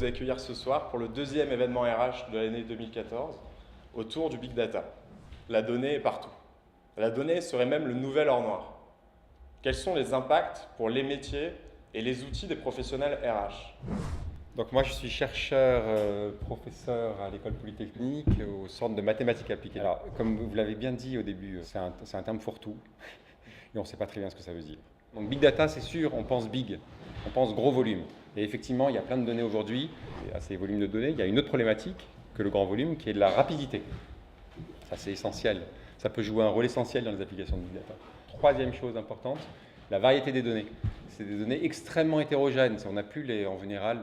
vous accueillir ce soir pour le deuxième événement RH de l'année 2014 autour du Big Data. La donnée est partout. La donnée serait même le nouvel or noir. Quels sont les impacts pour les métiers et les outils des professionnels RH? Donc moi je suis chercheur, professeur à l'école polytechnique au centre de mathématiques appliquées. Alors comme vous l'avez bien dit au début, c'est un terme fourre-tout et on ne sait pas très bien ce que ça veut dire. Donc Big Data, c'est sûr, on pense big, on pense gros volume. Et effectivement, il y a plein de données aujourd'hui, et à ces volumes de données, il y a une autre problématique que le grand volume qui est de la rapidité. Ça c'est essentiel, ça peut jouer un rôle essentiel dans les applications de Big Data. Troisième chose importante, la variété des données. C'est des données extrêmement hétérogènes. On n'a plus en général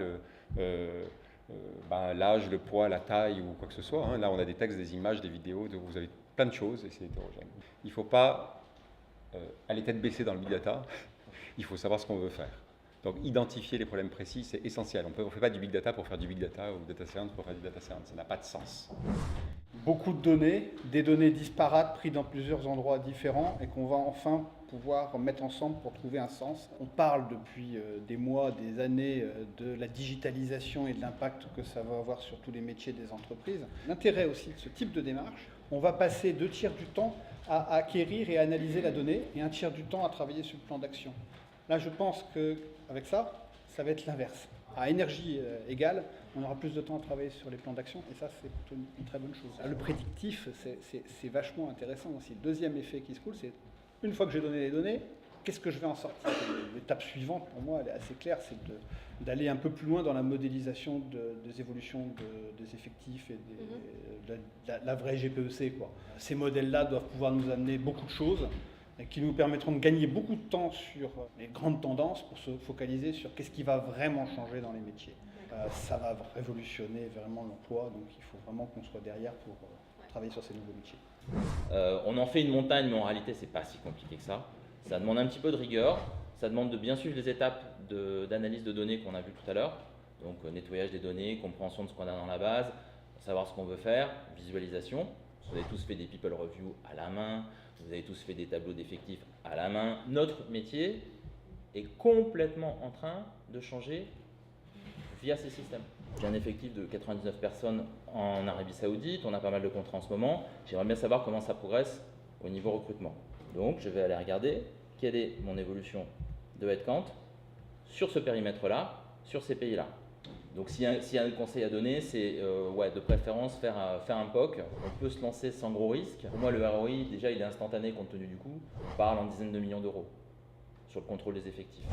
l'âge, le poids, la taille ou quoi que ce soit. Là, on a des textes, des images, des vidéos, vous avez plein de choses et c'est hétérogène. Il ne faut pas aller tête baissée dans le Big Data. Il faut savoir ce qu'on veut faire. Donc, identifier les problèmes précis, c'est essentiel. On ne fait pas du Big Data pour faire du Big Data ou Data Science pour faire du Data Science. Ça n'a pas de sens. Beaucoup de données, des données disparates prises dans plusieurs endroits différents et qu'on va enfin pouvoir mettre ensemble pour trouver un sens. On parle depuis des mois, des années de la digitalisation et de l'impact que ça va avoir sur tous les métiers des entreprises. L'intérêt aussi de ce type de démarche, on va passer 2 tiers du temps à acquérir et à analyser la donnée et 1 tiers du temps à travailler sur le plan d'action. Là, je pense qu'avec ça, ça va être l'inverse. À énergie égale, on aura plus de temps à travailler sur les plans d'action et ça, c'est plutôt une très bonne chose. Le prédictif, c'est vachement intéressant aussi. Le deuxième effet qui se coule, c'est une fois que j'ai donné les données, qu'est-ce que je vais en sortir? L'étape suivante, pour moi, elle est assez claire, c'est d'aller un peu plus loin dans la modélisation des évolutions des effectifs et de la vraie GPEC, quoi. Ces modèles-là doivent pouvoir nous amener beaucoup de choses et qui nous permettront de gagner beaucoup de temps sur les grandes tendances pour se focaliser sur qu'est-ce qui va vraiment changer dans les métiers. Ça va révolutionner vraiment l'emploi, donc il faut vraiment qu'on soit derrière pour travailler sur ces nouveaux métiers. On en fait une montagne, mais en réalité, c'est pas si compliqué que ça. Ça demande un petit peu de rigueur, ça demande de bien suivre les étapes d'analyse de données qu'on a vues tout à l'heure. Donc nettoyage des données, compréhension de ce qu'on a dans la base, savoir ce qu'on veut faire, visualisation. Vous avez tous fait des people review à la main, vous avez tous fait des tableaux d'effectifs à la main. Notre métier est complètement en train de changer via ces systèmes. J'ai un effectif de 99 personnes en Arabie Saoudite, on a pas mal de contrats en ce moment. J'aimerais bien savoir comment ça progresse au niveau recrutement. Donc je vais aller regarder quelle est mon évolution de headcount sur ce périmètre-là, sur ces pays-là. Donc s'il y a un conseil à donner, c'est de préférence faire un POC. On peut se lancer sans gros risque. Pour moi, le ROI, déjà, il est instantané compte tenu du coût. On parle en dizaines de millions d'euros sur le contrôle des effectifs.